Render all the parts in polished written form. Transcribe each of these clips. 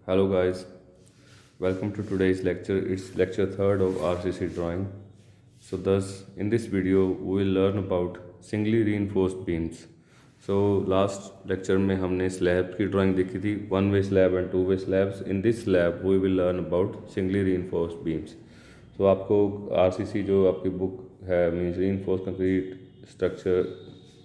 Hello guys, welcome to today's lecture. It's lecture third of RCC drawing. So thus in this video we will learn about singly reinforced beams. So last lecture में हमने slab की drawing देखी थी, one way slab and two way slabs. In this slab we will learn about singly reinforced beams. So आपको RCC जो आपकी book है means reinforced concrete structure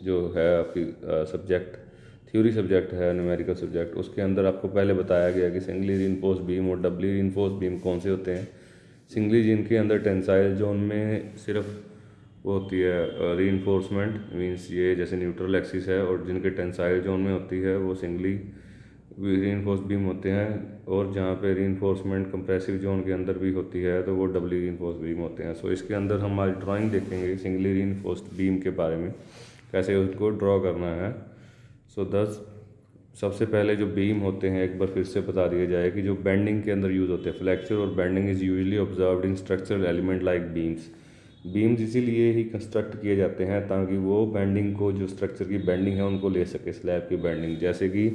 जो है आपकी सब्जेक्ट थ्योरी सब्जेक्ट है न्यूमेरिकल सब्जेक्ट, उसके अंदर आपको पहले बताया गया कि सिंगली रीइंफोर्स्ड बीम और डबली रीइंफोर्स्ड बीम कौन से होते हैं। सिंगली जिनके अंदर टेंसाइल जोन में सिर्फ वो होती है रीइंफोर्समेंट मींस ये जैसे न्यूट्रल एक्सिस है, और जिनके टेंसाइल जोन में होती है वो सिंगली रीइंफोर्स्ड बीम होते हैं, और जहाँ पे रीइंफोर्समेंट कंप्रेसिव जोन के अंदर भी होती है तो वो डबली रीइंफोर्स्ड बीम होते हैं। सो इसके अंदर हम आज ड्राइंग देखेंगे सिंगली रीइंफोर्स्ड बीम के बारे में, कैसे उसको ड्रॉ करना है। सो दस सबसे पहले जो बीम होते हैं एक बार फिर से बता दिया जाए कि जो बेंडिंग के अंदर यूज़ होते हैं। फ्लेक्चर और bending is usually observed in structural element like beams. Beams इसीलिए ही कंस्ट्रक्ट किए जाते हैं ताकि वो बेंडिंग को, जो स्ट्रक्चर की बेंडिंग है उनको ले सके, स्लैब की बेंडिंग। जैसे कि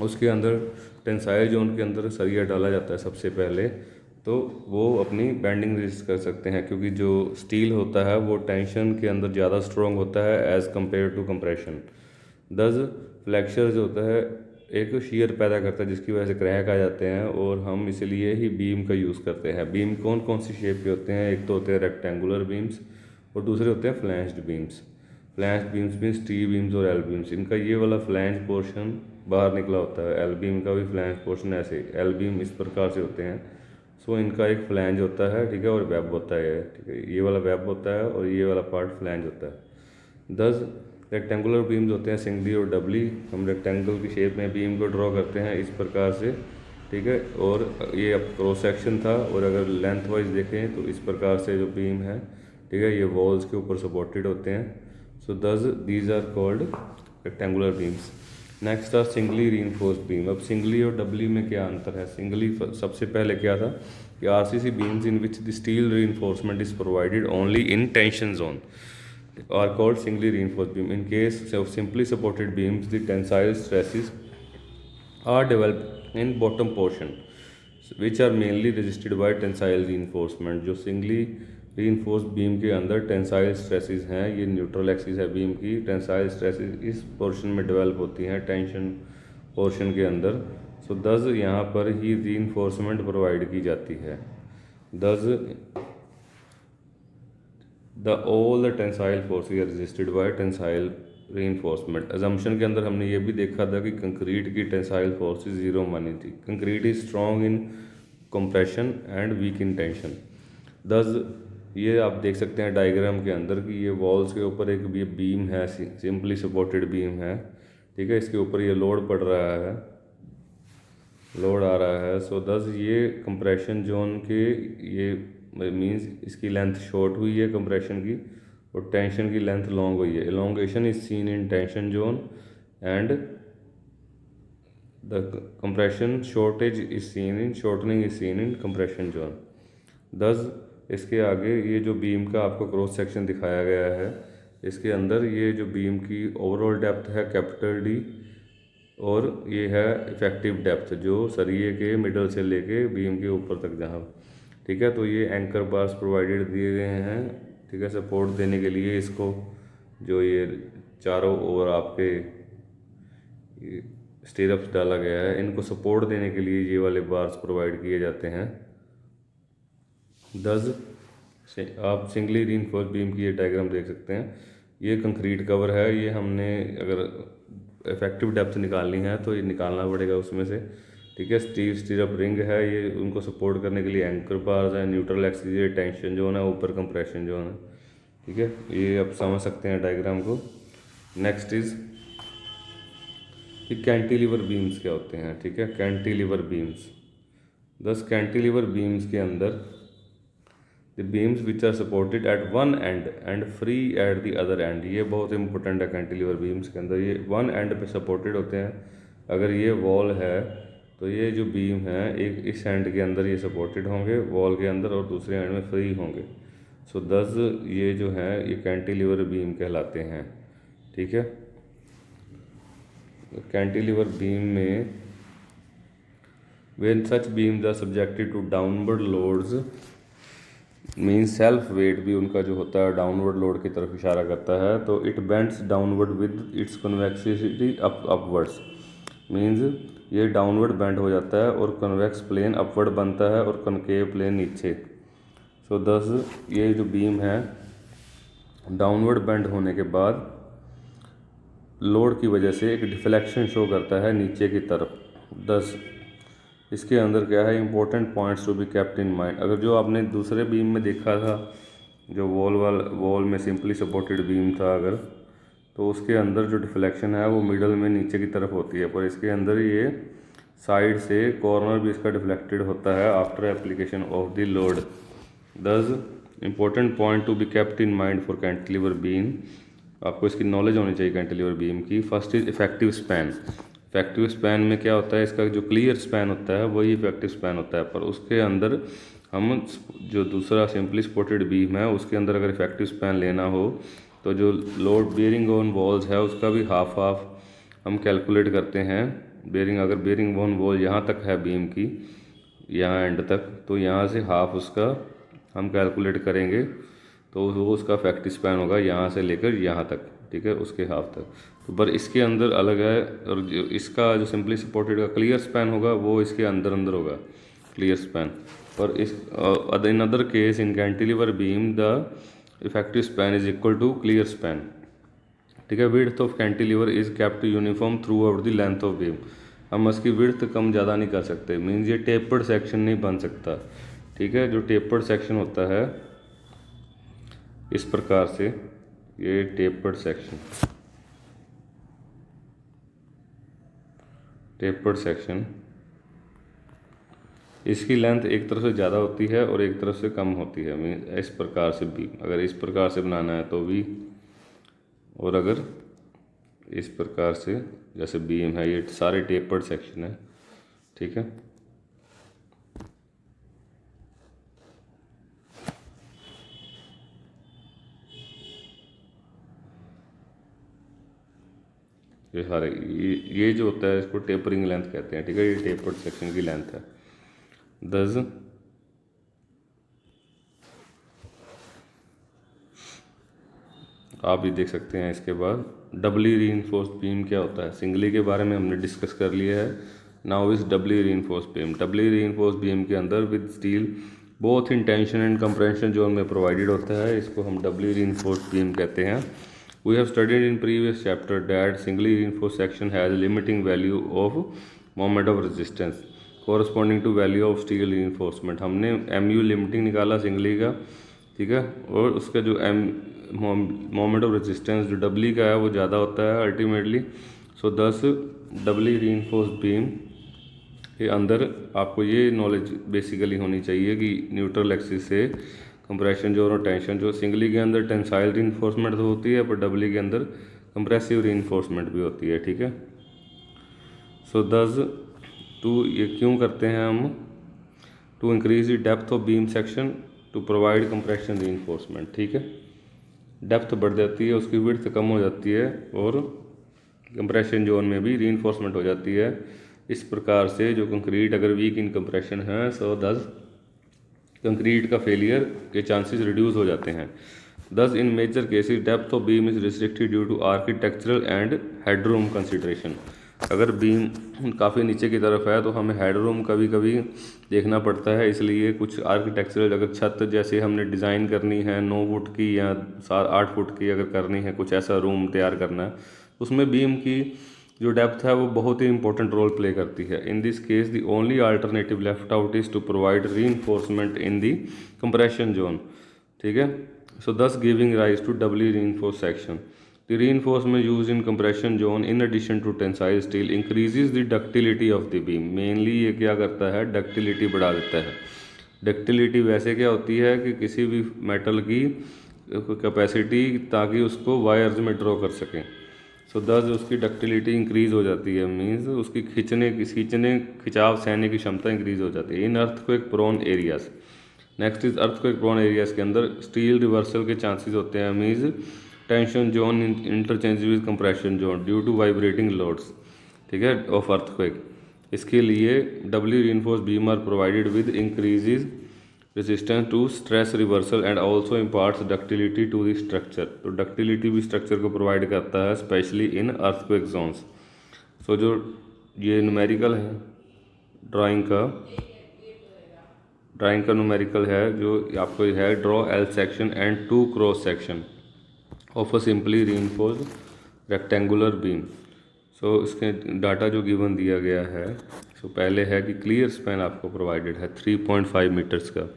उसके अंदर टेंसाइल जोन के अंदर सरिया डाला जाता है सबसे पहले, तो वो अपनी बेंडिंग रेजिस्ट कर सकते हैं, क्योंकि जो स्टील होता है वो टेंशन के अंदर ज़्यादा स्ट्रॉन्ग होता है एज़ कम्पेयर टू कंप्रेशन। दस फ्लेक्चर जो होता है एक शेयर पैदा करता है जिसकी वजह से क्रैक आ जाते हैं, और हम इसलिए ही बीम का यूज़ करते हैं। बीम कौन कौन सी शेप के होते हैं? एक तो होते हैं रेक्टेंगुलर बीम्स और दूसरे होते हैं flanged beams. Flanged beams means T beams और एल बीम्स। इनका ये वाला फ्लैंज पोर्शन बाहर निकला होता है, एल बीम का भी फ्लैंज पोर्शन ऐसे, एल बीम इस प्रकार से होते हैं। सो इनका एक फ्लैंज होता है, ठीक है, और वेब होता है, ठीक है, ये वाला वेब होता है और ये वाला पार्ट फ्लैंज होता है। 10 रेक्टेंगुलर बीम्स होते हैं सिंगली और डबली। हम रेक्टेंगल की शेप में बीम को ड्रॉ करते हैं इस प्रकार से, ठीक है, और ये अब क्रॉस सेक्शन था, और अगर लेंथ वाइज देखें तो इस प्रकार से जो बीम है, ठीक है, ये वॉल्स के ऊपर सपोर्टेड होते हैं। So thus these are called rectangular beams. Next are singly reinforced beam. अब सिंगली और डबली में क्या अंतर है? सिंगली सबसे पहले क्या था कि RCC beams in which the steel reinforcement is provided only in tension zone are called singly reinforced beam. In case of simply supported beams, the tensile stresses are developed in bottom portion, which are mainly resisted by tensile reinforcement. जो singly reinforced beam के अंदर tensile stresses हैं, ये neutral axis है beam की, tensile stresses इस portion में develop होती हैं tension portion के अंदर। So thus यहाँ पर ही reinforcement provide की जाती है। Thus all the tensile forces are resisted by tensile reinforcement। assumption के अंदर हमने ये भी देखा था कि कंक्रीट की टेंसाइल फोर्सेस जीरो मानी थी। Concrete is strong in compression and weak in tension. Thus ये आप देख सकते हैं डायग्राम के अंदर कि ये वॉल्स के ऊपर एक बीम है, सिंपली सपोर्टेड बीम है, ठीक है, इसके ऊपर ये लोड पड़ रहा है, लोड आ रहा है। सो दस ये कंप्रेशन जोन के ये मींस इसकी लेंथ शॉर्ट हुई है कंप्रेशन की, और टेंशन की लेंथ लॉन्ग हुई है। Elongation is seen in tension zone and the compression shortage is seen in shortening is seen in compression zone. दस इसके आगे ये जो बीम का आपको क्रॉस सेक्शन दिखाया गया है, इसके अंदर ये जो बीम की ओवरऑल डेप्थ है कैपिटल डी, और ये है इफेक्टिव डेप्थ जो सरिये के मिडल से लेके बीम के ऊपर तक जहाँ, ठीक है। तो ये एंकर बार्स प्रोवाइडेड दिए गए हैं, ठीक है, सपोर्ट देने के लिए इसको, जो ये चारों ओर आपके स्टीरअप्स डाला गया है, इनको सपोर्ट देने के लिए ये वाले बार्स प्रोवाइड किए जाते हैं। 10 आप सिंगली रीइंफोर्स्ड बीम की ये डायग्राम देख सकते हैं। ये कंक्रीट कवर है, ये हमने अगर इफेक्टिव डेप्थ निकालनी है तो ये निकालना पड़ेगा उसमें से, ठीक है। स्टीरअप रिंग है, ये उनको सपोर्ट करने के लिए एंकर बार्स है, न्यूट्रल एक्सिस, ये टेंशन जोन है, ऊपर कंप्रेशन जोन है, ठीक है। ये आप समझ सकते हैं डायग्राम को। नेक्स्ट इज कि कैंटिलीवर बीम्स क्या होते हैं, ठीक है। कैंटिलीवर बीम्स, 10 कैंटिलीवर बीम्स के अंदर the beams which are supported at one end and free at the other end. ये बहुत इंपॉर्टेंट है कैंटिलीवर बीम्स के अंदर, ये वन एंड पे सपोर्टेड होते हैं। अगर ये वॉल है तो ये जो बीम है एक इस एंड के अंदर ये सपोर्टेड होंगे वॉल के अंदर, और दूसरे एंड में फ्री होंगे। सो 10 ये जो है ये कैंटिलीवर बीम कहलाते हैं, ठीक है। कैंटिलीवर बीम में When such beams are subjected to downward loads, means self weight भी उनका जो होता है डाउनवर्ड लोड की तरफ इशारा करता है, तो it bends downward with its convexity upwards. Means ये डाउनवर्ड बेंड हो जाता है और कन्वेक्स प्लेन अपवर्ड बनता है और कनकेव प्लेन नीचे। सो दस ये जो बीम है डाउनवर्ड बेंड होने के बाद लोड की वजह से एक डिफ्लेक्शन शो करता है नीचे की तरफ। दस इसके अंदर क्या है important points to be kept in mind. अगर जो आपने दूसरे बीम में देखा था जो वॉल में सिंपली सपोर्टेड बीम था, अगर तो उसके अंदर जो डिफ्लेक्शन है वो मिडल में नीचे की तरफ होती है, पर इसके अंदर ये साइड से कॉर्नर भी इसका डिफ्लेक्टेड होता है after application of the load. दस important point to be kept in mind for cantilever beam, आपको इसकी नॉलेज होनी चाहिए कैंटिलीवर बीम की। First is effective span. Effective span में क्या होता है, इसका जो क्लियर स्पैन होता है वही इफेक्टिव स्पैन होता है, पर उसके अंदर हम जो दूसरा सिंपली सपोर्टेड बीम है उसके अंदर अगर इफेक्टिव स्पैन लेना हो तो जो लोड बेयरिंग ऑन वॉल्स है उसका भी हाफ हम कैलकुलेट करते हैं। अगर बेयरिंग ऑन वॉल यहाँ तक है बीम की, यहाँ एंड तक, तो यहाँ से हाफ उसका हम कैलकुलेट करेंगे, तो वो उसका इफेक्टिव स्पैन होगा यहाँ से लेकर यहाँ तक, ठीक है, उसके हाफ तक। तो पर इसके अंदर अलग है, और जो इसका जो सिंपली सपोर्टेड का क्लियर स्पैन होगा वो इसके अंदर होगा क्लियर स्पैन। पर इस in other case in cantilever beam the effective span is equal to clear span, ठीक है। Width of cantilever is kept uniform throughout the length of beam. हम इसकी विड्थ कम ज़्यादा नहीं कर सकते, मीन्स ये टेपर्ड सेक्शन नहीं बन सकता, ठीक है। जो टेपर्ड सेक्शन होता है इस प्रकार से, ये टेपर्ड सेक्शन इसकी लेंथ एक तरफ से ज़्यादा होती है और एक तरफ से कम होती है। मीन इस प्रकार से भी, अगर इस प्रकार से बनाना है तो भी, और अगर इस प्रकार से जैसे बीम है, ये सारे टेपर्ड सेक्शन है, ठीक है। ये सारे ये जो होता है इसको टेपरिंग लेंथ कहते हैं, ठीक है। ये टेपर्ड सेक्शन की लेंथ है। दस आप भी देख सकते हैं। इसके बाद डबली रीइंफोर्स्ड बीम क्या होता है। सिंगली के बारे में हमने डिस्कस कर लिया है। Now is doubly reinforced beam. Doubly reinforced beam के अंदर with steel both in tension and compression zone में प्रोवाइडेड होता है, इसको हम डबली रीइंफोर्स्ड बीम कहते हैं। We have studied in previous chapter that singly reinforced section has limiting value of moment of resistance corresponding to value of steel reinforcement। हमने MU limiting निकाला singly का, ठीक है, और उसका जो मोमेंट ऑफ रेजिस्टेंस जो डबली का है वो ज़्यादा होता है अल्टीमेटली। सो दस डबली रीइंफोर्स्ड बीम के अंदर आपको ये नॉलेज बेसिकली होनी चाहिए कि न्यूट्रल एक्सिस से कंप्रेशन जोन और टेंशन जो, सिंगली के अंदर टेंसाइल रीइंफोर्समेंट तो होती है पर डबली के अंदर कंप्रेसिव रीइंफोर्समेंट भी होती है, ठीक है। सो दस ये क्यों करते हैं हम, to increase the depth of beam section to provide compression reinforcement, ठीक है। डेप्थ बढ़ जाती है, उसकी विड्थ कम हो जाती है और कंप्रेशन जोन में भी रीइंफोर्समेंट हो जाती है। इस प्रकार से जो कंक्रीट अगर वीक इन कंप्रेशन है, सो दस कंक्रीट का फेलियर के चांसेस रिड्यूस हो जाते हैं। Thus in major cases depth of beam is restricted due to architectural and headroom consideration. अगर बीम काफ़ी नीचे की तरफ है तो हमें हेडरूम कभी कभी देखना पड़ता है, इसलिए कुछ आर्किटेक्चरल अगर छत जैसे हमने डिज़ाइन करनी है 9 फुट की या 8 फुट की अगर करनी है, कुछ ऐसा रूम तैयार करना है, उसमें बीम की जो डेप्थ है वो बहुत ही इंपॉर्टेंट रोल प्ले करती है। In this case the only alternative left out is to provide reinforcement in the compression zone, ठीक है। So thus giving rise to doubly reinforced section. The reinforcement used in compression zone in addition to tensile steel increases the ductility of the beam. Mainly ये क्या करता है, ductility बढ़ा देता है। Ductility वैसे क्या होती है कि किसी भी मेटल की कैपेसिटी, ताकि उसको वायर्स में ड्रॉ कर सकें। सो दस उसकी डक्टिलिटी इंक्रीज हो जाती है, मीन्स उसकी खिंचाव सहने की क्षमता इंक्रीज हो जाती है in earthquake prone areas. Next is earthquake prone areas के अंदर स्टील रिवर्सल के चांसेस होते हैं, means tension zone interchange with compression zone due to vibrating loads, ठीक है, ऑफ अर्थक्वेक। इसके लिए doubly reinforce beam are provided with increases resistance to stress reversal and also imparts ductility to the structure. तो ductility भी structure को provide करता है, specially in earthquake zones. So जो ये न्यूमेरिकल है ड्राइंग का न्यूमेरिकल है जो आपको है, draw L section and 2 cross section of a simply reinforced rectangular beam. So इसके डाटा जो गिवन दिया गया है, सो पहले है कि क्लियर स्पैन आपको प्रोवाइडेड है 3.5 मीटर्स का।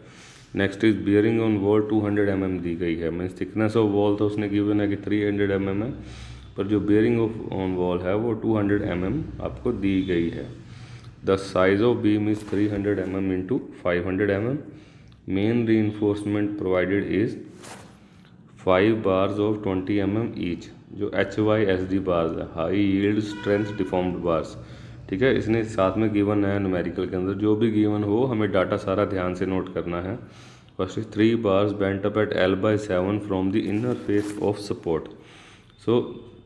Next is bearing on wall 200 mm दी गई है, मीन्स थिकनेस ऑफ वॉल तो उसने गिवन है कि 300 mm है, पर जो बियरिंग ऑन वॉल है वो 200 mm आपको दी गई है। The size of beam is 300 mm into 500 mm। Main reinforcement provided is 5 bars of 20 mm each, जो HYSD बार्स है, high yield strength deformed bars. ठीक है, इसने साथ में गिवन है न्यूमेरिकल के अंदर, जो भी गिवन हो हमें डाटा सारा ध्यान से नोट करना है। First is 3 bars bent up at L/7 from the inner face of support. So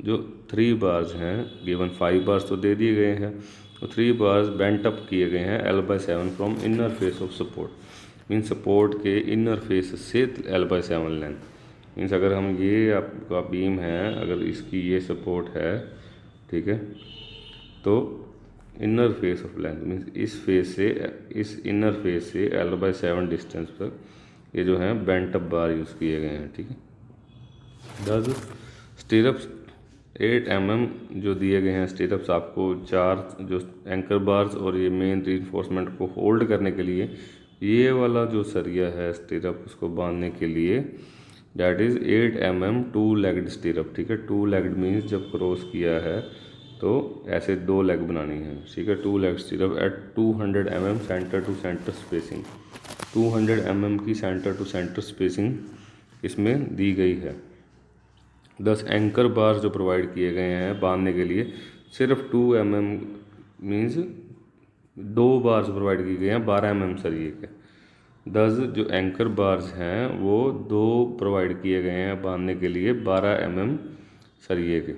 जो 3 बार्स हैं गिवन, 5 बार्स तो दे दिए गए हैं, तो 3 बार्स बेंट अप किए गए हैं L/7 from inner face of support. Means support के इनर फेस से L/7 लेंथ। मीन्स अगर हम ये आपका बीम है, अगर इसकी ये सपोर्ट है, ठीक है, तो inner face of length means इस फेस से, इस इनर फेस से L/7 डिस्टेंस पर ये जो है बेंट अप बार यूज़ किए गए हैं। ठीक है, 10 स्टीरअप्स 8 mm जो दिए गए हैं स्टीरअप्स आपको, 4 जो एंकर बार्स और ये मेन रीइंफोर्समेंट को होल्ड करने के लिए ये वाला जो सरिया है स्टीरअप उसको बांधने के लिए, डैट इज़ 8 mm 2 लेग्ड स्टीरअप। ठीक है, 2 लेग्ड मीन्स जब क्रॉस किया है तो ऐसे 2 लेग बनानी है। ठीक है, 2 leg stirrup at 200 mm center to center spacing. 200 mm की सेंटर टू सेंटर स्पेसिंग इसमें दी गई है। 10 एंकर बार जो प्रोवाइड किए गए हैं बांधने के लिए, सिर्फ 2 mm मीन्स 2 बार्स प्रोवाइड किए गए हैं 12 mm सरिये के। 10 जो एंकर बार्स हैं वो 2 प्रोवाइड किए गए हैं बांधने के लिए 12 mm सरिये के।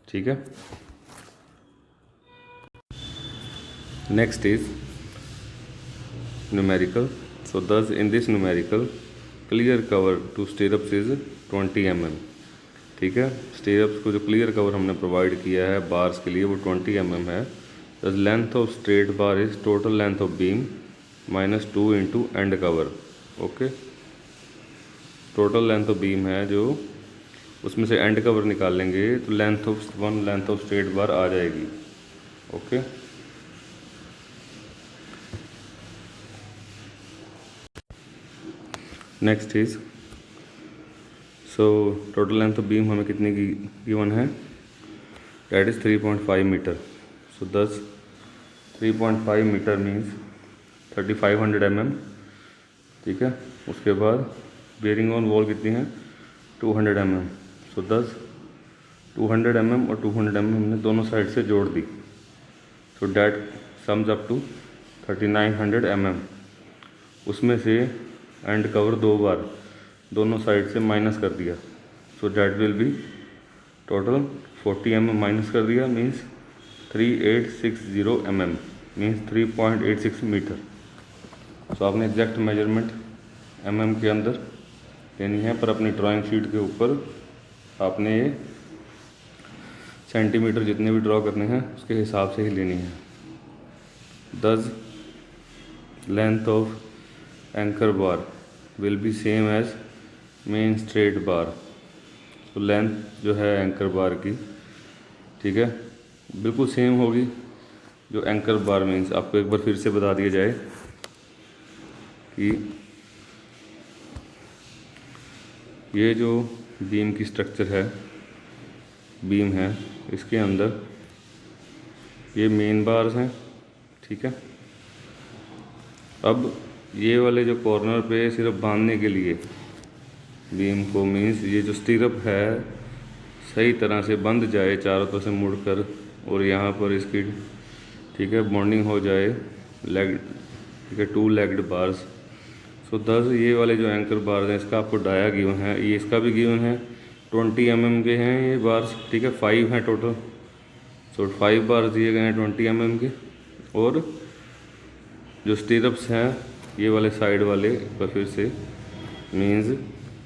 ठीक है, next is numerical. So 10 in this numerical clear cover to stirrups is 20 mm। ठीक है, स्टीरअप्स को जो क्लियर कवर हमने प्रोवाइड किया है बार्स के लिए वो 20 mm है। The length of straight bar is total length of beam -2 into end cover. Okay, total length of beam है जो, उसमें से एंड कवर निकाल लेंगे तो लेंथ ऑफ स्ट्रेट बार आ जाएगी। Okay, next is, so total length of beam हमें कितनी की गिवन है, that is 3.5 meter. So 10 3.5 meter means 3500 mm। ठीक है, उसके बाद बेयरिंग ऑन वॉल कितनी है 200 mm। सो 10 200 mm और 200 mm हमने दोनों साइड से जोड़ दी, so that sums up to 3900 mm। उसमें से एंड कवर 2 बार दोनों साइड से माइनस कर दिया, so that will be total 40 mm minus कर दिया मीन्स 3860 mm मीन्स 3.86 मीटर। सो आपने एग्जैक्ट मेजरमेंट mm के अंदर लेनी है, पर अपनी ड्राइंग शीट के ऊपर आपने ये सेंटीमीटर जितने भी ड्रॉ करने हैं उसके हिसाब से ही लेनी है। 10 length of anchor bar will be same as main straight bar. तो लेंथ जो है एंकर बार की, ठीक है, बिल्कुल सेम होगी जो एंकर बार मीन्स। आपको एक बार फिर से बता दिया जाए कि ये जो बीम की स्ट्रक्चर है, बीम है, इसके अंदर ये मेन बार्स हैं। ठीक है, अब ये वाले जो कॉर्नर पे सिर्फ बांधने के लिए बीम को, मीन्स ये जो स्टीरअप है सही तरह से बंध जाए चारों तरफ से मुड़कर, और यहाँ पर इसकी, ठीक है, बॉन्डिंग हो जाए लेग, ठीक है, 2 लेग्ड बार्स। सो 10 ये वाले जो एंकर बार्स हैं इसका आपको डाया गिवन है, ये इसका भी गिवन है, 20 mm के हैं ये बार्स। ठीक है, 5 हैं टोटल, सो 5 बार्स दिए गए हैं 20 mm के। और जो स्टीरप्स हैं ये वाले साइड वाले पर फिर से मीन्स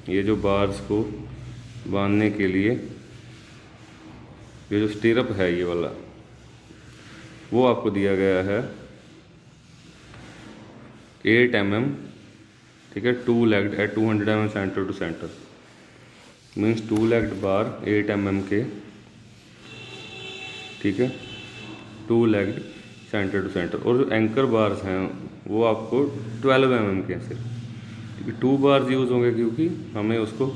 ये जो बार्स को बांधने के लिए ये जो स्टीरप है ये वाला वो आपको दिया गया है 8 mm, ठीक है, 2 legged at 200 mm center to center, means 2 legged bar 8 mm के, ठीक है, 2 legged सेंटर टू सेंटर। और जो एंकर बार्स हैं वो आपको 12 mm के सिर्फ, ठीक है, 2 बार्स यूज़ होंगे क्योंकि हमें उसको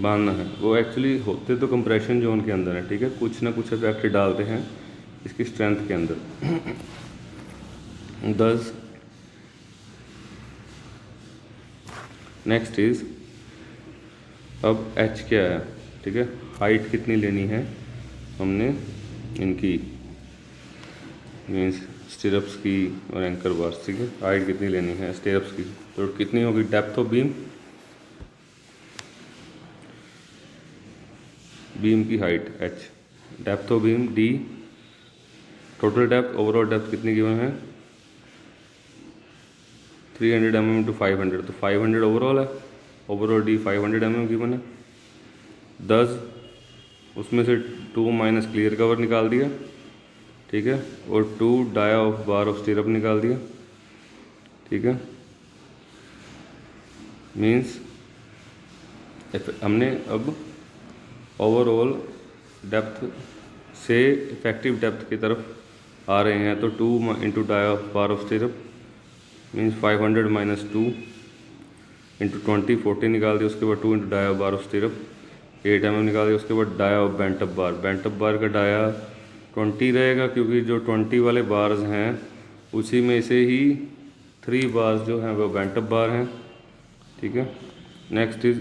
बांधना है। वो एक्चुअली होते तो कंप्रेशन जोन के अंदर है, ठीक है, कुछ ना कुछ इफेक्ट डालते हैं इसकी स्ट्रेंथ के अंदर। 10 नेक्स्ट इज, अब एच क्या है, ठीक है, हाइट कितनी लेनी है हमने इनकी, मीन्स स्टीरप्स की और एंकर बार्स, ठीक है, हाइट कितनी लेनी है स्टीरप्स की, तो कितनी होगी डेप्थ ऑफ बीम, बीम की height h, depth of beam d, total depth overall depth कितनी गिवन है 300 mm टू 500, तो 500 ओवरऑल है, ओवरऑल d 500 mm गिवन है। 10 उसमें से 2 माइनस क्लियर कवर निकाल दिया, ठीक है, और 2 dia of bar of stirrup निकाल दिया, ठीक है, मीन्स हमने अब ओवरऑल डेप्थ से इफेक्टिव डेप्थ की तरफ आ रहे हैं, तो 2 into dia of bar of stirrup means 500 minus 2 into 20 40 निकाल दिया, उसके बाद 2 into dia of bar of stirrup 8 mm निकाल दिया, उसके बाद dia of bent up bar, bent up bar का डाया 20 रहेगा क्योंकि जो 20 वाले बार्स हैं उसी में से ही 3 बार्स जो हैं वो बेंटअप बार हैं, ठीक है। नेक्स्ट इज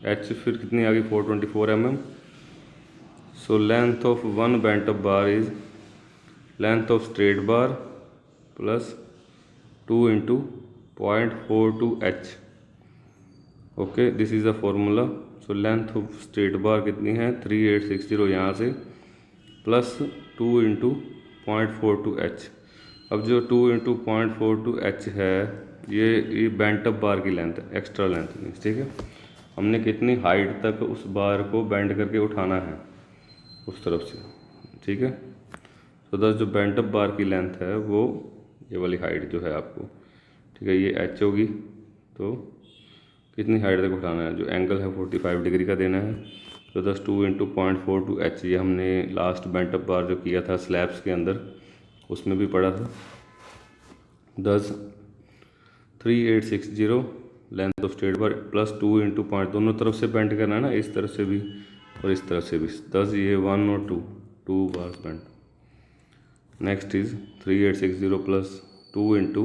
एच, फिर कितनी आ गई 424 mm। So length of one bent up bar is length of straight bar plus 2 into 0.42 h, okay, this is the formula. So length of straight बार कितनी है 3860 यहाँ से प्लस 2 इंटू 0.42 h। अब जो 2 इंटू 0.42 h है ये बेंटअप बार की लेंथ है, एक्स्ट्रा लेंथ मीन्स, ठीक है, हमने कितनी हाइट तक उस बार को बेंड करके उठाना है उस तरफ से, ठीक है। तो दस जो बेंटअप बार की लेंथ है वो ये वाली हाइट जो है आपको, ठीक है, ये h होगी, तो कितनी हाइट तक उठाना है, जो एंगल है 45 डिग्री का देना है। तो 2 इंटू 0.42 h, ये हमने लास्ट बेंटअप बार जो किया था स्लैब्स के अंदर उसमें भी पढ़ा था। 3860 length of straight bar plus 2 into point, दोनों तरफ से बेंड करना है ना, इस तरफ से भी और इस तरफ से भी। 10 ये 1 और 2 bars bend. Next is 3860 plus 2 into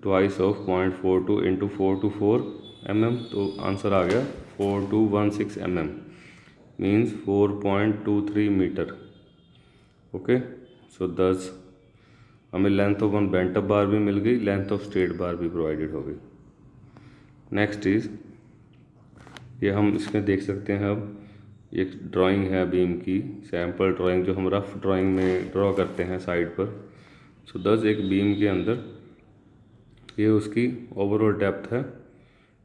twice of 0.42 into 424 mm, तो आंसर आ गया 4216 mm मीन्स 4.23 मीटर, ओके। सो 10 हमें लेंथ ऑफ वन बेंटअप बार भी मिल गई, लेंथ ऑफ स्ट्रेट बार भी प्रोवाइडेड हो गई। नेक्स्ट इज, ये हम इसमें देख सकते हैं, अब एक ड्राइंग है बीम की, सैम्पल ड्राइंग जो हम रफ ड्राइंग में ड्रॉ करते हैं साइड पर। सो 10 एक बीम के अंदर ये उसकी ओवरऑल डेप्थ है,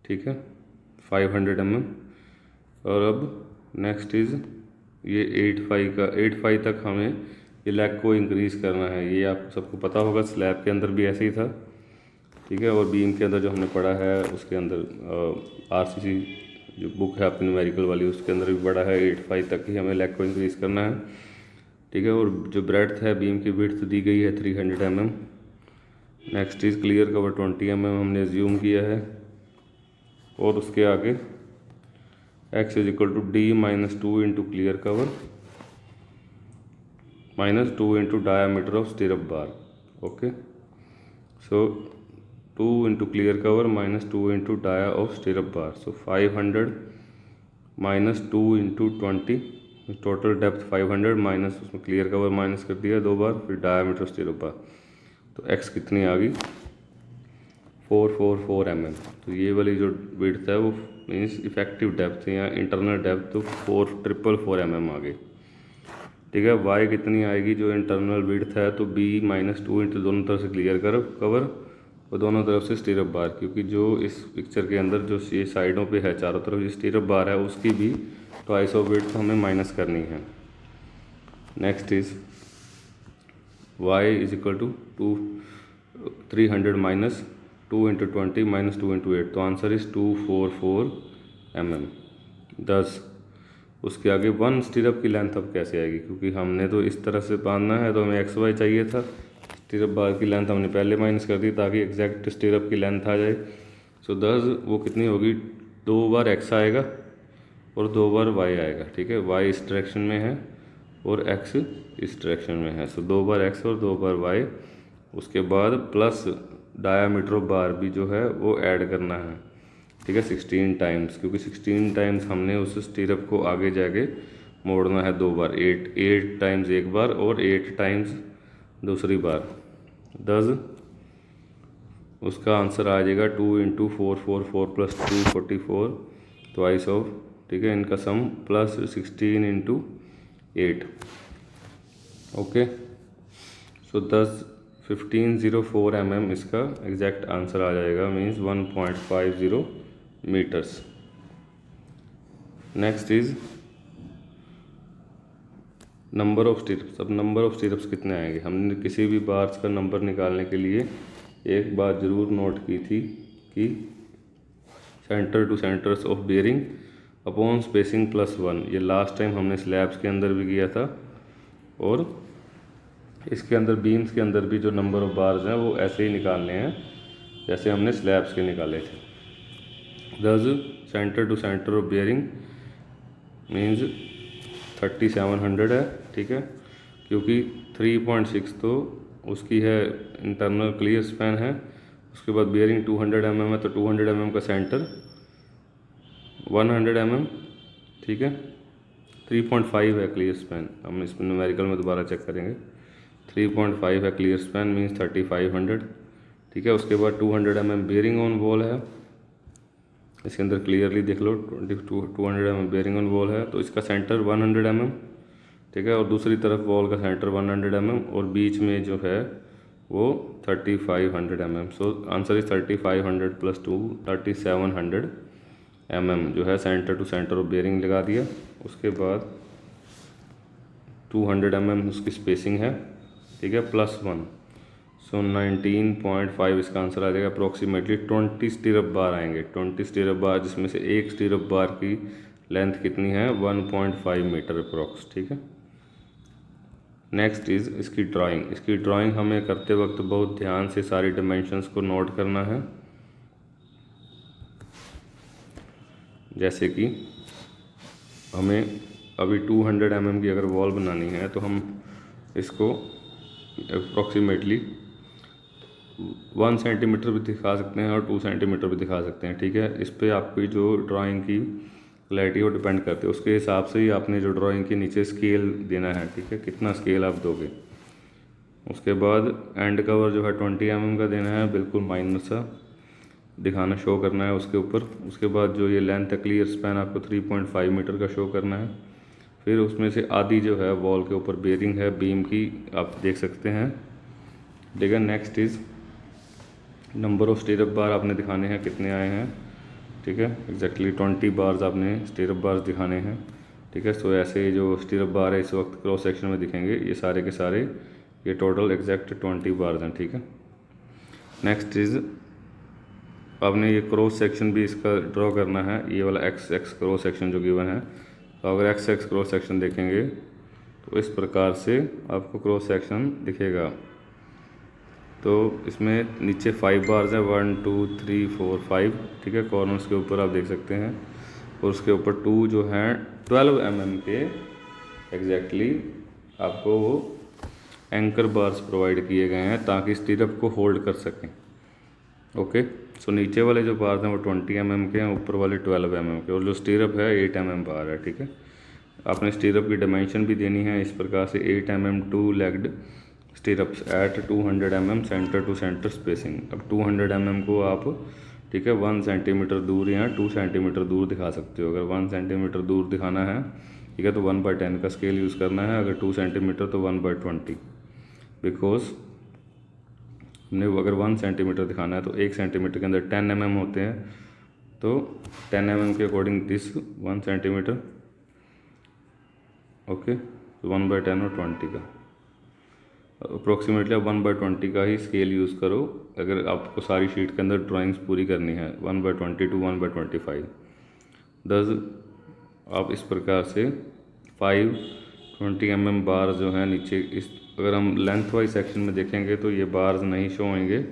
ठीक है, 500 mm। और अब नेक्स्ट इज़ ये 85 तक हमें ये लेग को इंक्रीज़ करना है, ये आप सबको पता होगा, स्लैब के अंदर भी ऐसे ही था, ठीक है, और बीम के अंदर जो हमने पढ़ा है उसके अंदर आरसीसी जो बुक है अपनी न्यूमेरिकल वाली उसके अंदर भी पढ़ा है 85 तक ही हमें लेग को इंक्रीज़ करना है, ठीक है। और जो ब्रेड्थ है बीम की विड्थ दी गई है 300 mm। Next is clear cover 20 mm हमने एज्यूम किया है, और उसके आगे x is equal to D minus 2 into clear cover minus 2 into diameter of stirrup bar, okay. So 2 into clear cover minus 2 into dia of stirrup bar, so 500 minus 2 into 20, total depth 500 minus उसमें clear cover minus कर दिया 2 बार, फिर diameter of stirrup बार, तो x कितनी आ गई 444 mm। तो ये वाली जो विड्थ है वो मीन्स इफेक्टिव डेप्थ या इंटरनल डेप्थ तो 4444 mm आ गई, ठीक है। वाई कितनी आएगी, जो इंटरनल विड्थ है, तो बी -2 इंटू दोनों तरफ से क्लियर कवर और दोनों तरफ से स्टीरअप बार, क्योंकि जो इस पिक्चर के अंदर जो ये साइडों पे है चारों तरफ जो स्टीरअप बार है उसकी भी ट्वाइस ऑफ विड्थ हमें माइनस करनी है। Next is Y is equal to 300 minus 2 into 20 minus 2 into 8, तो आंसर इज 244 mm। 10 उसके आगे 1 स्टीरअप की लेंथ अब कैसे आएगी, क्योंकि हमने तो इस तरह से बांधना है तो हमें एक्स वाई चाहिए था। स्टीरअप बार की लेंथ हमने पहले माइनस कर दी ताकि एग्जैक्ट स्टीरअप की लेंथ आ जाए। सो 10 वो कितनी होगी, 2 बार एक्स आएगा और 2 बार वाई आएगा, ठीक है। वाई इस डायरेक्शन में है और एक्स इस डायरेक्शन में है, सो 2 बार एक्स और 2 बार वाई। उसके बाद प्लस डायामीटर ऑफ बार भी जो है वो ऐड करना है, ठीक है, 16 टाइम्स, क्योंकि 16 टाइम्स हमने उस स्टीरअप को आगे जाके मोड़ना है 2 बार। 8 टाइम्स एक बार और 8 टाइम्स दूसरी बार। 10 उसका आंसर आ जाएगा 2 इंटू 444 प्लस 244 ट्वाइस ऑफ, ठीक है, इनका sum plus 16 into 8। Okay, so 1504 mm इसका एग्जैक्ट आंसर आ जाएगा, means 1.50 meters. Next is number of stirrups. अब नंबर ऑफ स्टीरप्स कितने आएंगे, हमने किसी भी बार्स का नंबर निकालने के लिए एक बात ज़रूर नोट की थी कि centre two centres of bearing upon spacing +1। ये लास्ट टाइम हमने स्लैब्स के अंदर भी किया था और इसके अंदर बीम्स के अंदर भी जो नंबर ऑफ बार्स हैं वो ऐसे ही निकालने हैं जैसे हमने स्लैब्स के निकाले थे। Thus center to center of bearing means 3700 है, ठीक है, क्योंकि 3.6 तो उसकी है इंटरनल क्लियर स्पैन है। उसके बाद बेयरिंग 200 mm है, तो 200 mm का सेंटर 100 mm, ठीक है। 3.5 है क्लियर स्पैन, हम इसमें न्यूमेरिकल में दोबारा चेक करेंगे। 3.5 है क्लियर स्पैन मीन्स 3500, ठीक है। उसके बाद 200 mm बेयरिंग ऑन वॉल है, इसके अंदर क्लियरली देख लो 200 mm बेयरिंग ऑन वॉल है, तो इसका सेंटर 100 mm, ठीक है, और दूसरी तरफ वॉल का सेंटर 100 mm और बीच में जो है वो 3500 mm। So answer is 3500 plus 2 3700 mm जो है center to center of bearing लगा दिया। उसके बाद 200 mm उसकी स्पेसिंग है, ठीक है, +1, सो 19.5 इसका आंसर आ जाएगा। अप्रोक्सीमेटली 20 स्टीरअप बार आएंगे, 20 स्टीरअप बार, जिसमें से एक स्टीरअप बार की लेंथ कितनी है 1.5 मीटर अप्रोक्स, ठीक है। नेक्स्ट इज़ इसकी ड्राइंग। इसकी ड्राइंग हमें करते वक्त बहुत ध्यान से सारी डिमेंशंस को नोट करना है। जैसे कि हमें अभी 200 mm की अगर वॉल बनानी है तो हम इसको अप्रोक्सीमेटली 1 सेंटीमीटर भी दिखा सकते हैं और 2 सेंटीमीटर भी दिखा सकते हैं, ठीक है। इस पर आपकी जो ड्राइंग की क्लैरिटी वो डिपेंड करती है, उसके हिसाब से ही आपने जो ड्राइंग के नीचे स्केल देना है, ठीक है, कितना स्केल आप दोगे। उसके बाद एंड कवर जो है 20 mm का देना है, बिल्कुल माइनर सा दिखाना, शो करना है उसके ऊपर। उसके बाद जो ये लेंथ है क्लियर स्पैन आपको 3.5 मीटर का शो करना है। फिर उसमें से आधी जो है वॉल के ऊपर बेयरिंग है बीम की, आप देख सकते हैं, ठीक है। Next is number of stirrup bar आपने दिखाने हैं कितने आए हैं, ठीक है, एग्जैक्टली 20 बार्स आपने स्टीरअप बार्स दिखाने हैं, ठीक है। सो ऐसे जो स्टीरअप बार है इस वक्त क्रॉस सेक्शन में दिखेंगे, ये सारे के सारे ये टोटल एग्जैक्ट 20 बार्स हैं, ठीक है। नेक्स्ट इज़ आपने ये क्रॉस सेक्शन भी इसका ड्रॉ करना है, ये वाला एक्स क्रॉस सेक्शन जो गिवन है, तो अगर एक्स क्रॉस सेक्शन देखेंगे तो इस प्रकार से आपको क्रॉस सेक्शन दिखेगा। तो इसमें नीचे 5 बार्स हैं, 1 2 3 4 5, ठीक है, कॉर्नर्स के ऊपर आप देख सकते हैं। और उसके ऊपर 2 जो हैं 12 mm के एग्जैक्टली आपको वो एंकर बार्स प्रोवाइड किए गए हैं ताकि स्टीरअप को होल्ड कर सकें। ओके, सो नीचे वाले जो बार्स हैं वो 20 mm के हैं, ऊपर वाले 12 mm के, और जो स्टीरअप है 8 mm बार है, ठीक है। आपने स्टीरअप की डायमेंशन भी देनी है इस प्रकार से 8 mm 2 legged stirrups at 200 mm center to center spacing. अब 200 mm को आप, ठीक है, 1 सेंटीमीटर दूर या 2 सेंटीमीटर दूर दिखा सकते हो। अगर 1 सेंटीमीटर दूर दिखाना है ठीक है। तो 1/10 का स्केल यूज़ करना है। अगर 2 सेंटीमीटर तो 1/20, बिकॉज हमने अगर 1 सेंटीमीटर दिखाना है तो 1 सेंटीमीटर के अंदर 10 mm होते हैं, तो 10 mm के अकॉर्डिंग दिस 1 सेंटीमीटर, ओके। 1/10 और 20 का अप्रोक्सीमेटली आप 1/20 का ही स्केल यूज़ करो अगर आपको सारी शीट के अंदर ड्राइंग्स पूरी करनी है, 1/20 to 1/25। दस आप इस प्रकार से 520 mm बार जो है नीचे, इस अगर हम लेंथ वाइज सेक्शन में देखेंगे तो ये बार्स नहीं शो होंगे,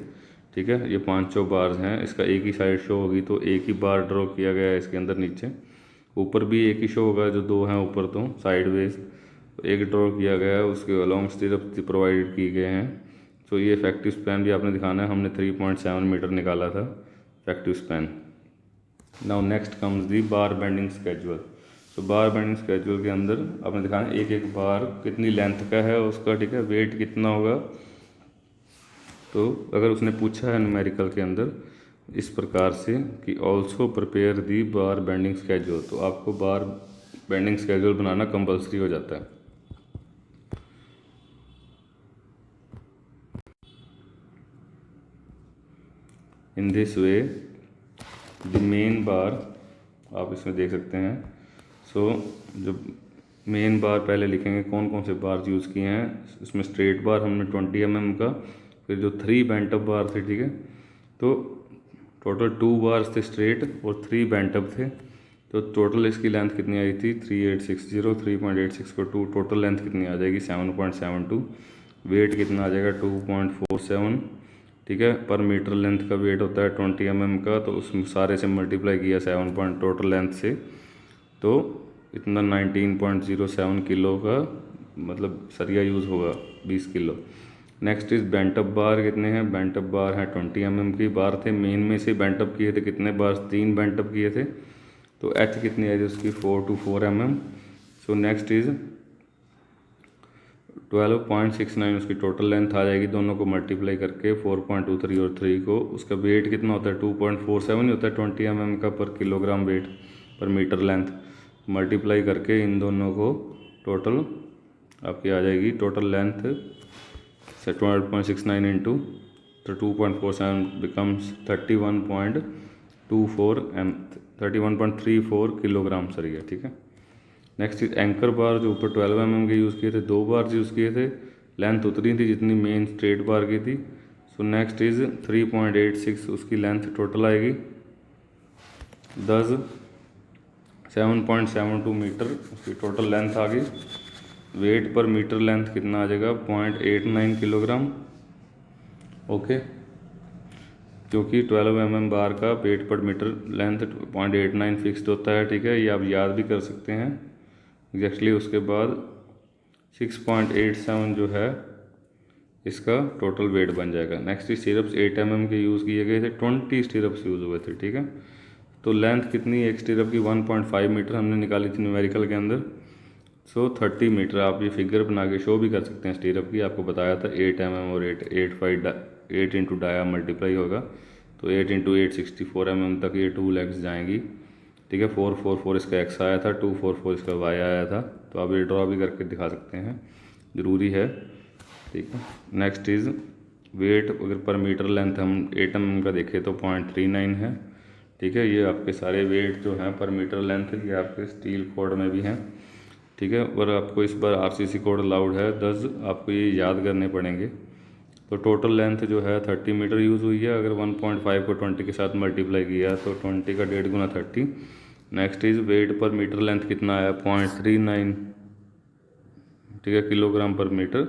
ठीक है। ये 500 बार्स हैं, इसका एक ही साइड शो होगी, तो एक ही बार ड्रॉ किया गया है इसके अंदर। नीचे ऊपर भी एक ही शो होगा, जो 2 हैं ऊपर, तो साइडवेज एक ड्रॉ किया गया है, उसके अलॉन्ग स्टिरअप प्रोवाइड किए गए हैं। तो ये इफेक्टिव स्पैन भी आपने दिखाना है। हमने 3.7 मीटर निकाला था effective span. Now next comes the bar bending schedule. तो बार बेंडिंग स्केड्यूल के अंदर आपने दिखाना है एक एक बार कितनी लेंथ का है उसका, ठीक है, वेट कितना होगा। तो अगर उसने पूछा है न्यूमेरिकल के अंदर इस प्रकार से कि also prepare the bar bending schedule, तो आपको बार बेंडिंग स्केड्यूल बनाना कंपलसरी हो जाता है। In this way the main बार, आप इसमें देख सकते हैं। सो जो मेन बार पहले लिखेंगे कौन कौन से बार यूज़ किए हैं। इसमें स्ट्रेट बार हमने 20 mm का, फिर जो 3 बेंट अप बार थे, ठीक है, तो टोटल 2 बार्स थे स्ट्रेट और 3 बेंट अप थे। तो टोटल इसकी लेंथ कितनी आई थी 3860, 3.86 को 2, टोटल लेंथ कितनी आ जाएगी 7.72। वेट कितना आ जाएगा 2.47, ठीक है। पर मीटर लेंथ का वेट होता है 20 mm का, तो उसमें सारे से मल्टीप्लाई किया 7 पॉइंट टोटल लेंथ से, तो इतना 19.07 किलो का मतलब सरिया यूज़ होगा, 20 किलो। नेक्स्ट इज बेंटअप बार कितने हैं, बेंटअप बार हैं 20 mm की बार थे। मेन में से बेंटअप किए थे कितने बार, 3 बेंटअप किए थे, तो एच कितनी आई थी उसकी 4 to 4 mm। So next is 12.69 उसकी टोटल लेंथ आ जाएगी, दोनों को मल्टीप्लाई करके 4.23 और 3 को। उसका वेट कितना होता है 2.47 ही होता है 20 mm का पर kilogram weight per meter length. Multiply करके इन दोनों को टोटल आपकी आ जाएगी टोटल लेंथ से 12.69 इंटू तो 2.47 बिकम्स 31.34 किलोग्राम सरिया, ठीक है। नेक्स्ट एंकर बार जो ऊपर 12 mm के यूज़ किए थे, 2 बार यूज़ किए थे, लेंथ उतनी थी जितनी मेन स्ट्रेट बार की थी। सो नेक्स्ट इज़ 3.86 उसकी लेंथ टोटल आएगी। 7.72 मीटर उसकी टोटल लेंथ आ गई। वेट पर मीटर लेंथ कितना आ जाएगा 0.89 किलोग्राम, ओके। क्योंकि 12 mm बार का wait per meter length 0.89 fixed होता है, ठीक है। ये आप याद भी कर सकते हैं एग्जैक्टली। उसके बाद 6.87 जो है इसका टोटल वेट बन जाएगा। नेक्स्ट स्टीरअप्स 8 mm के यूज़ किए गए थे, 20 स्टीरअप्स यूज़ हुए थे, ठीक है। तो लेंथ कितनी एक स्टीरअप की 1.5 मीटर हमने निकाली थी न्यूमेरिकल के अंदर। सो 30 मीटर आप ये फिगर बना के शो भी कर सकते हैं स्टीरअप की। आपको बताया था 8 mm और 8 इंटू डाया मल्टीप्लाई होगा, तो 8 इंटू 8 64 mm तक ये 2 लेग्स जाएंगी, ठीक है। 444 इसका एक्स आया था, 244 इसका वाई आया था। तो आप ये ड्रॉ भी करके दिखा सकते हैं, ज़रूरी है, ठीक है। नेक्स्ट इज़ वेट, अगर पर मीटर लेंथ हम 8 mm का देखें तो 0.39 है, ठीक है। ये आपके सारे वेट जो हैं पर मीटर लेंथ ये आपके स्टील कोड में भी हैं, ठीक है। और आपको इस बार आरसीसी कोड अलाउड है 10, आपको ये याद करने पड़ेंगे। तो टोटल लेंथ जो है 30 मीटर यूज़ हुई है। अगर 1.5 को 20 के साथ मल्टीप्लाई किया तो 20 का 1.5 गुना 30। Next is weight per meter length कितना आया 0.39, ठीक है, kilogram per meter.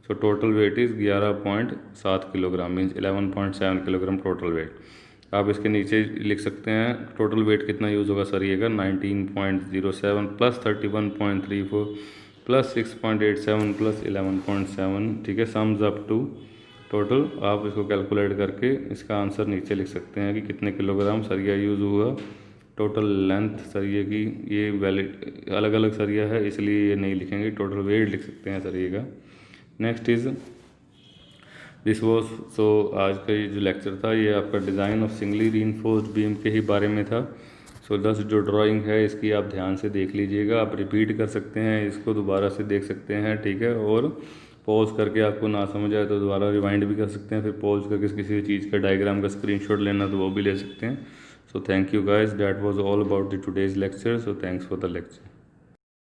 So total weight is 11.7 kilogram, means 11.7 kilogram total weight. आप इसके नीचे लिख सकते हैं टोटल वेट कितना यूज़ होगा सरिये का 19.07 प्लस 31.34 प्लस 6.87 प्लस 11.7, ठीक है। सम्स अप टू टोटल, आप इसको कैलकुलेट करके इसका आंसर नीचे लिख सकते हैं कि कितने किलोग्राम सरिया यूज़ हुआ। टोटल लेंथ सरिये की ये वैलिड अलग अलग सरिया है इसलिए ये नहीं लिखेंगे, टोटल वेट लिख सकते हैं सरिये का। नेक्स्ट इज़ दिस वॉज, सो आज का ये जो लेक्चर था ये आपका design of singly reinforced beam के ही बारे में था। सो सो दस जो ड्राइंग है इसकी आप ध्यान से देख लीजिएगा, आप रिपीट कर सकते हैं, इसको दोबारा से देख सकते हैं, ठीक है। और पॉज करके आपको ना समझ आए तो दोबारा रिवाइंड भी कर सकते हैं, फिर पॉज करके किसी चीज़ का डायग्राम का स्क्रीनशॉट लेना तो वो भी ले सकते हैं। So thank you guys, that was all about the today's lecture. So thanks for the lecture.